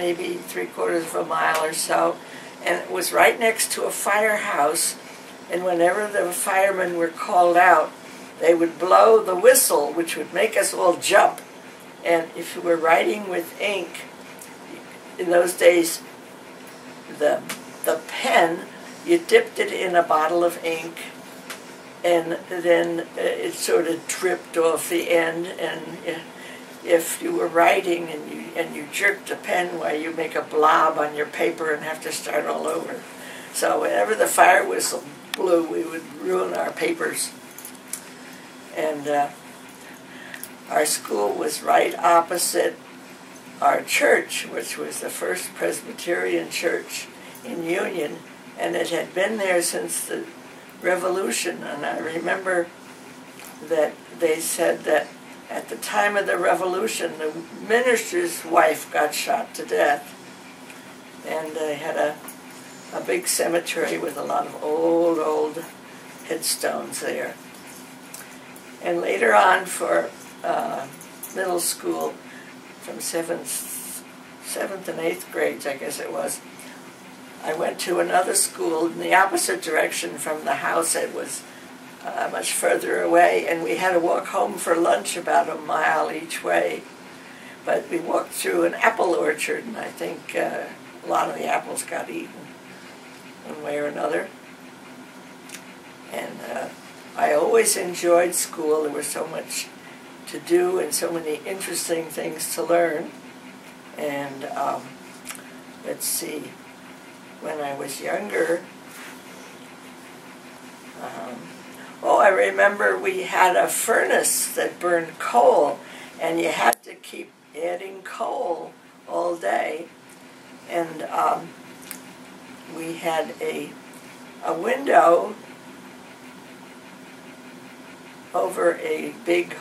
maybe 3/4 of a mile or so, and it was right next to a firehouse, and whenever the firemen were called out, they would blow the whistle, which would make us all jump. And if you were writing with ink, in those days, the pen, you dipped it in a bottle of ink, and then it sort of dripped off the end, and if you were writing and you jerked the pen, while you make a blob on your paper and have to start all over. So whenever the fire whistle blew, we would ruin our papers. And our school was right opposite our church, which was the first Presbyterian church in Union, and it had been there since the Revolution. And I remember that they said that at the time of the Revolution, the minister's wife got shot to death, and they had a big cemetery with a lot of old headstones there. And later on, for middle school, from 7th and 8th grades, I guess it was, I went to another school in the opposite direction from the house. It was much further away, and we had to walk home for lunch about a mile each way. But we walked through an apple orchard, and I think a lot of the apples got eaten one way or another. And I always enjoyed school. There was so much to do and so many interesting things to learn. And let's see, when I was younger, I remember we had a furnace that burned coal, and you had to keep adding coal all day. And we had a window over a big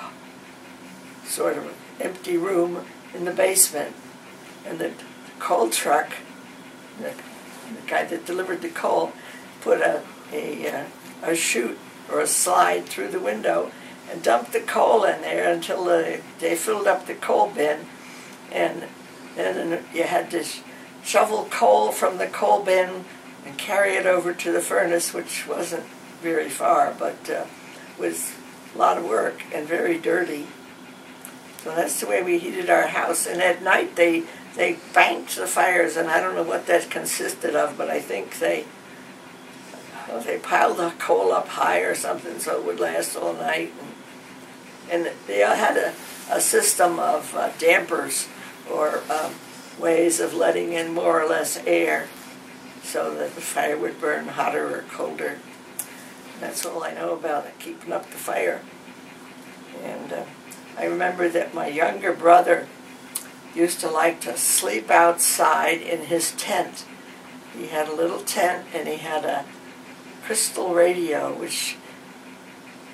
sort of empty room in the basement, and the coal truck, the guy that delivered the coal, put a chute or a slide through the window and dumped the coal in there until they filled up the coal bin, and then you had to shovel coal from the coal bin and carry it over to the furnace, which wasn't very far, but was a lot of work and very dirty. So that's the way we heated our house. And at night they banked the fires, and I don't know what that consisted of, but I think they piled the coal up high or something so it would last all night. And they had a system of dampers, or ways of letting in more or less air so that the fire would burn hotter or colder. That's all I know about it, keeping up the fire. And I remember that my younger brother used to like to sleep outside in his tent. He had a little tent, and he had a crystal radio, which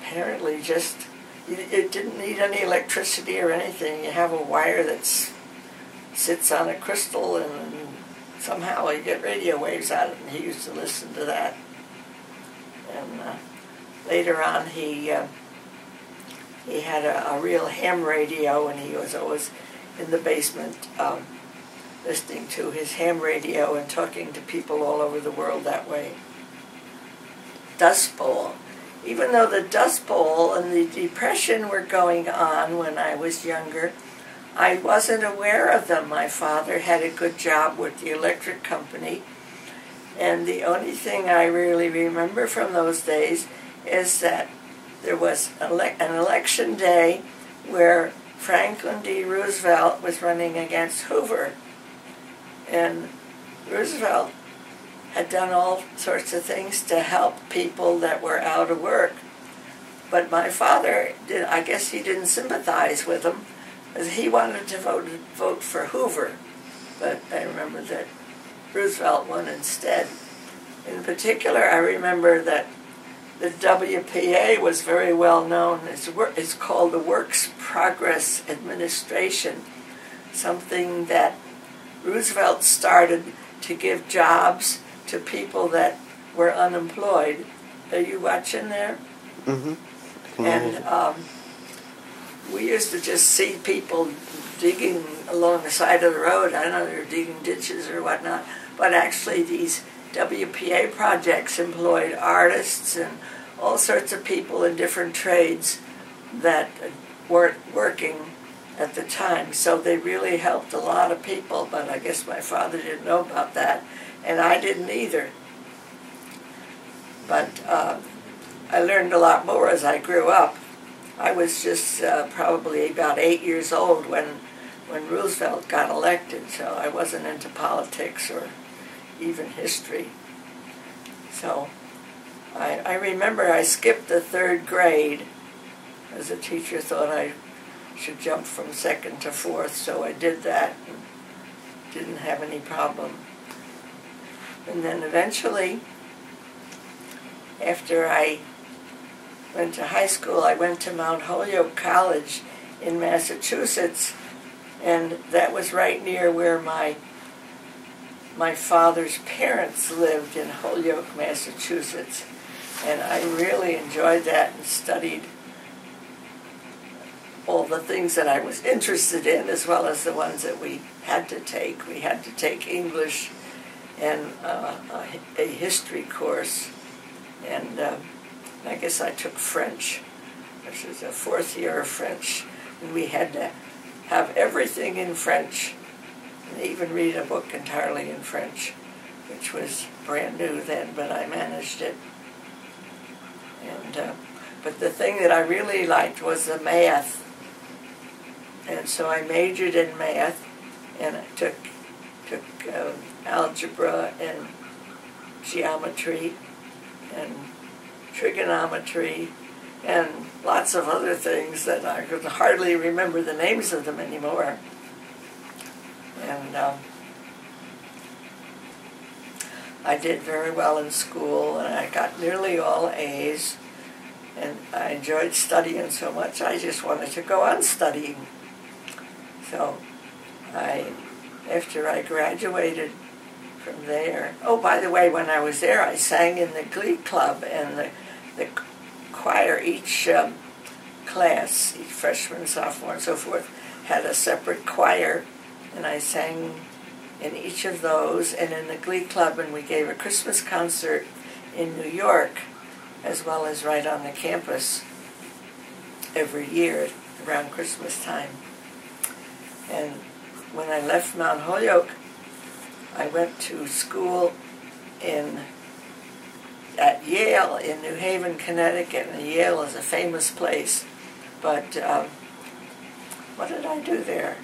apparently it didn't need any electricity or anything. You have a wire that sits on a crystal, and somehow you get radio waves out of it, and he used to listen to that. And later on, he had a real ham radio, and he was always in the basement listening to his ham radio and talking to people all over the world that way. Dust Bowl. Even though the Dust Bowl and the Depression were going on when I was younger, I wasn't aware of them. My father had a good job with the electric company, and the only thing I really remember from those days is that there was an election day where Franklin D. Roosevelt was running against Hoover, and Roosevelt had done all sorts of things to help people that were out of work. But my father, I guess he didn't sympathize with him, because he wanted to vote for Hoover. But I remember that Roosevelt won instead. In particular, I remember that the WPA was very well known. It's called the Works Progress Administration, something that Roosevelt started to give jobs to people that were unemployed. Are you watching there? Mm-hmm. And we used to just see people digging along the side of the road. I don't know, they were digging ditches or whatnot. But actually these WPA projects employed artists and all sorts of people in different trades that weren't working at the time. So they really helped a lot of people, but I guess my father didn't know about that, and I didn't either. But I learned a lot more as I grew up. I was just probably about 8 years old when Roosevelt got elected, so I wasn't into politics or even history. So I remember I skipped the 3rd grade, as the teacher thought I should jump from 2nd to 4th, so I did that and didn't have any problem. And then eventually, after I went to high school, I went to Mount Holyoke College in Massachusetts, and that was right near where my father's parents lived, in Holyoke, Massachusetts. And I really enjoyed that and studied all the things that I was interested in, as well as the ones that we had to take. We had to take English and a history course, and I guess I took French, which was a 4th year of French, and we had to have everything in French, and even read a book entirely in French, which was brand new then, but I managed it. And but the thing that I really liked was the math, and so I majored in math, and I took algebra and geometry and trigonometry and lots of other things that I could hardly remember the names of them anymore. And I did very well in school, and I got nearly all A's, and I enjoyed studying so much I just wanted to go on studying. So after I graduated from there, oh, by the way, when I was there, I sang in the Glee Club, and the choir, each class, each freshman, sophomore, and so forth, had a separate choir, and I sang in each of those, and in the Glee Club, and we gave a Christmas concert in New York, as well as right on the campus every year around Christmas time. And when I left Mount Holyoke, I went to school at Yale in New Haven, Connecticut, and Yale is a famous place. But what did I do there?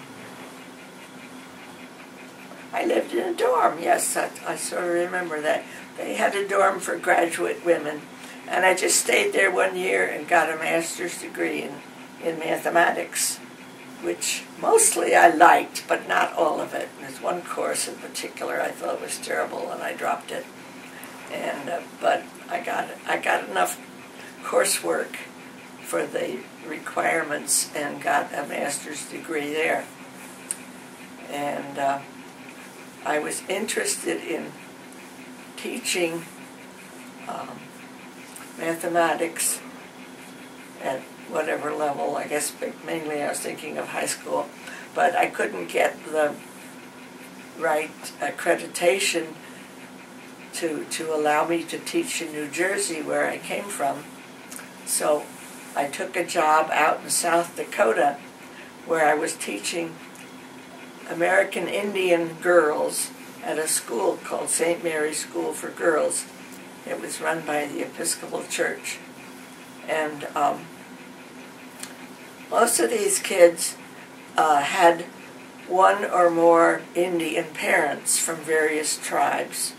I lived in a dorm, yes, I sort of remember that. They had a dorm for graduate women, and I just stayed there 1 year and got a master's degree in mathematics, which mostly I liked, but not all of it. There's one course in particular I thought was terrible, and I dropped it. And but I got enough coursework for the requirements and got a master's degree there. And I was interested in teaching mathematics at whatever level. I guess mainly I was thinking of high school, but I couldn't get the right accreditation to allow me to teach in New Jersey, where I came from. So I took a job out in South Dakota where I was teaching American Indian girls at a school called St. Mary's School for Girls. It was run by the Episcopal Church. And most of these kids had one or more Indian parents from various tribes,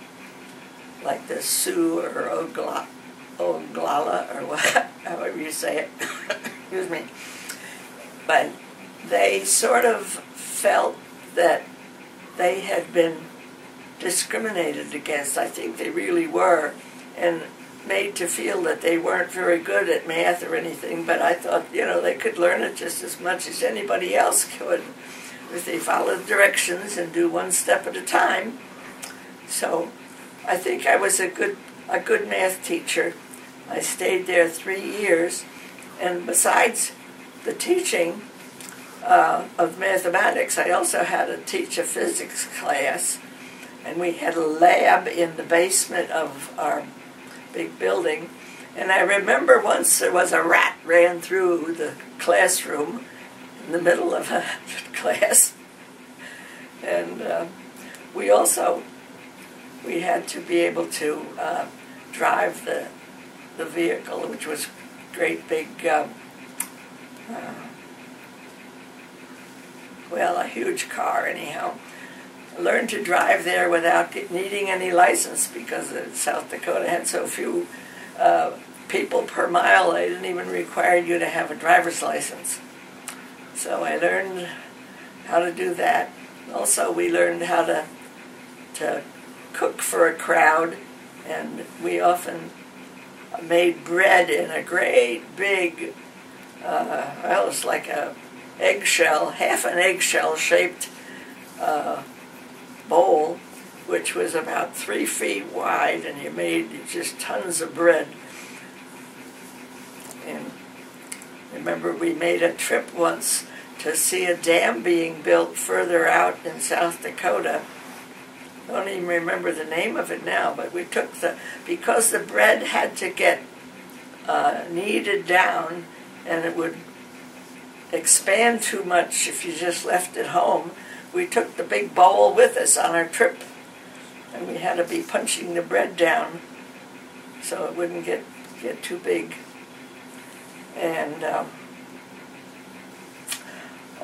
like the Sioux or Oglala, or what, however you say it. Excuse me. But they sort of felt that they had been discriminated against. I think they really were, and made to feel that they weren't very good at math or anything, but I thought, they could learn it just as much as anybody else could if they followed directions and do one step at a time. So I think I was a good math teacher. I stayed there 3 years, and besides the teaching of mathematics, I also had to teach a physics class, and we had a lab in the basement of our big building. And I remember once there was a rat ran through the classroom in the middle of a class. And we had to be able to drive the vehicle, which was a great big, well, a huge car anyhow. I learned to drive there without needing any license because South Dakota had so few people per mile, they didn't even require you to have a driver's license. So I learned how to do that. Also, we learned how to cook for a crowd, and we often made bread in a great big, well, it's like a eggshell, half an eggshell shaped bowl, which was about 3 feet wide, and you made just tons of bread. And remember, we made a trip once to see a dam being built further out in South Dakota. I don't even remember the name of it now, but we took because the bread had to get kneaded down, and it would expand too much if you just left it home. We took the big bowl with us on our trip, and we had to be punching the bread down so it wouldn't get too big. And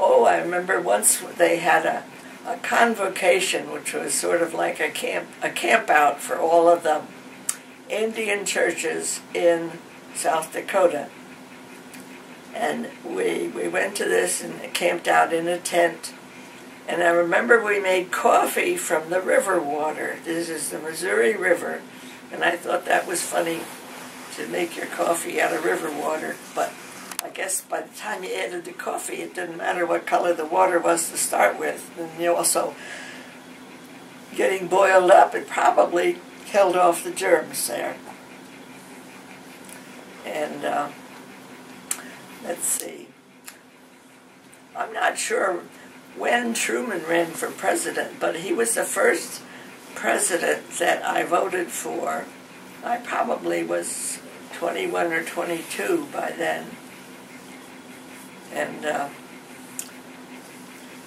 I remember once they had a convocation, which was sort of like a camp out for all of the Indian churches in South Dakota. And we went to this and camped out in a tent. And I remember we made coffee from the river water. This is the Missouri River. And I thought that was funny to make your coffee out of river water. But I guess by the time you added the coffee, it didn't matter what color the water was to start with. And you also, getting boiled up, it probably killed off the germs there. And let's see. I'm not sure when Truman ran for president, but he was the first president that I voted for. I probably was 21 or 22 by then. And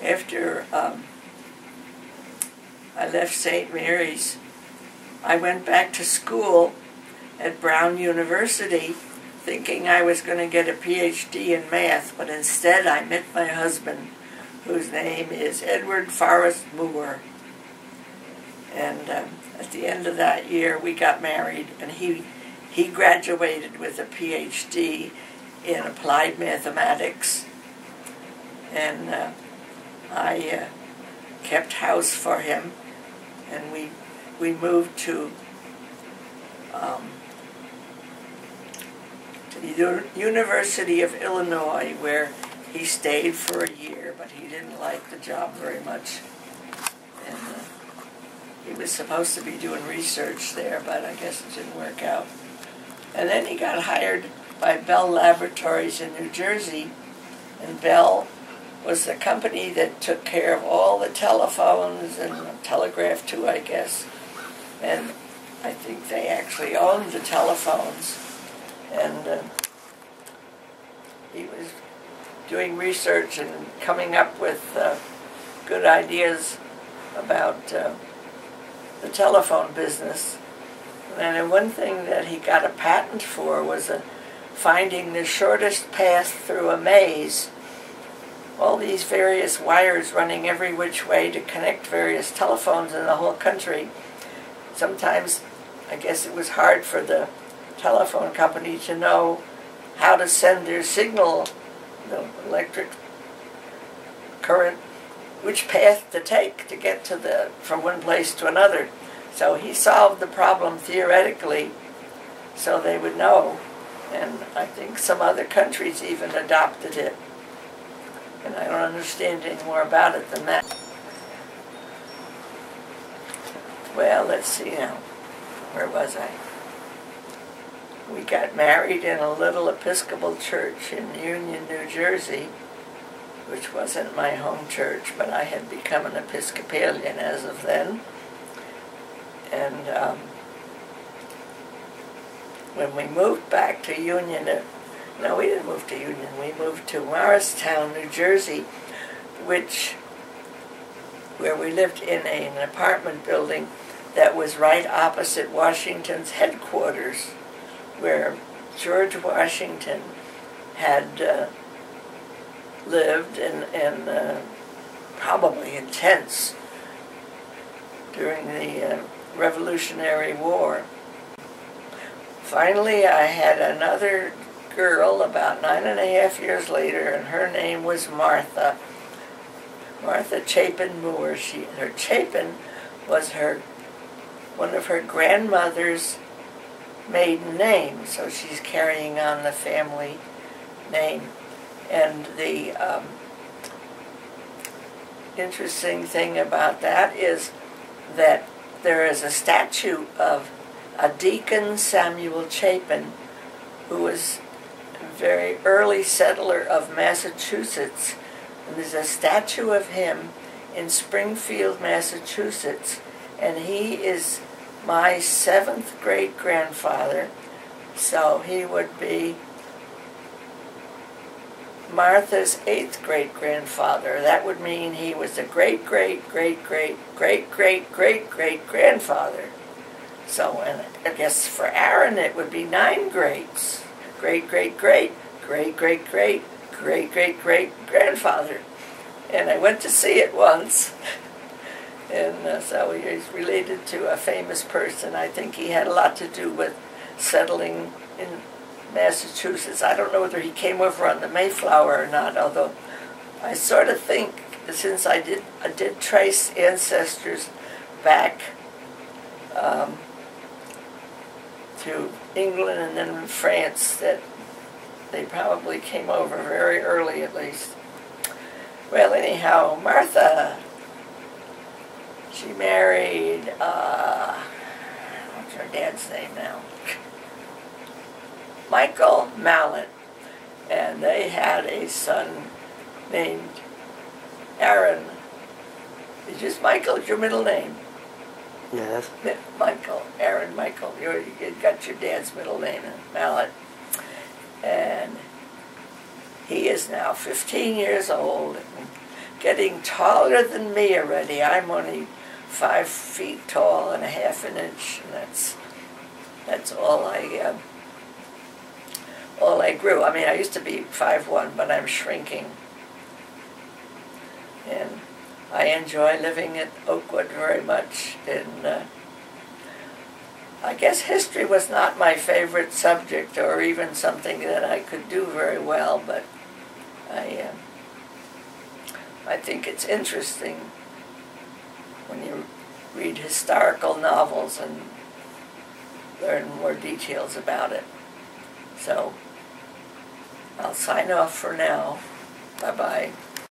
after I left St. Mary's, I went back to school at Brown University thinking I was going to get a PhD in math, but instead I met my husband, whose name is Edward Forrest Moore. And at the end of that year, we got married, and he graduated with a PhD in applied mathematics. And I kept house for him, and we moved to the University of Illinois, where he stayed for a year, but he didn't like the job very much. And he was supposed to be doing research there, but I guess it didn't work out. And then he got hired by Bell Laboratories in New Jersey, and Bell was the company that took care of all the telephones and the telegraph too, I guess. And I think they actually owned the telephones. And he was doing research and coming up with good ideas about the telephone business. And one thing that he got a patent for was finding the shortest path through a maze. All these various wires running every which way to connect various telephones in the whole country. Sometimes, I guess it was hard for the telephone company to know how to send their signal, the electric current, which path to take to get to from one place to another. So he solved the problem theoretically so they would know. And I think some other countries even adopted it. And I don't understand any more about it than that. Well, let's see now. Where was I? we got married in a little Episcopal church in Union, New Jersey, which wasn't my home church, but I had become an Episcopalian as of then. And when we moved back to Union, no, we didn't move to Union, we moved to Morristown, New Jersey, where we lived in an apartment building that was right opposite Washington's headquarters, where George Washington had lived and probably in tents during the Revolutionary War. Finally, I had another girl about 9.5 years later, and her name was Martha. Martha Chapin Moore. Her Chapin was one of her grandmother's maiden name, so she's carrying on the family name. And the interesting thing about that is that there is a statue of a Deacon Samuel Chapin, who was a very early settler of Massachusetts. And there's a statue of him in Springfield, Massachusetts, and he is my 7th great-grandfather, so he would be Martha's 8th great-grandfather. That would mean he was a great-great-great-great-great-great-great-great-grandfather. So, and I guess for Aaron it would be 9 greats. Great-great-great-great-great-great-great-great-grandfather. And I went to see it once. And so he's related to a famous person. I think he had a lot to do with settling in Massachusetts. I don't know whether he came over on the Mayflower or not, although I sort of think, since I did trace ancestors back to England and then France, that they probably came over very early at least. Well, anyhow, Martha, she married, what's her dad's name now? Michael Mallet, and they had a son named Aaron. Is just Michael your middle name? Yes. Michael, Aaron Michael. You got your dad's middle name, Mallet. And he is now 15 years old and getting taller than me already. I'm only 5 feet tall and 1/2 an inch, and that's all I grew. I mean, I used to be 5'1", but I'm shrinking. And I enjoy living at Oakwood very much. And I guess history was not my favorite subject, or even something that I could do very well, but I think it's interesting when you read historical novels and learn more details about it. So I'll sign off for now. Bye-bye.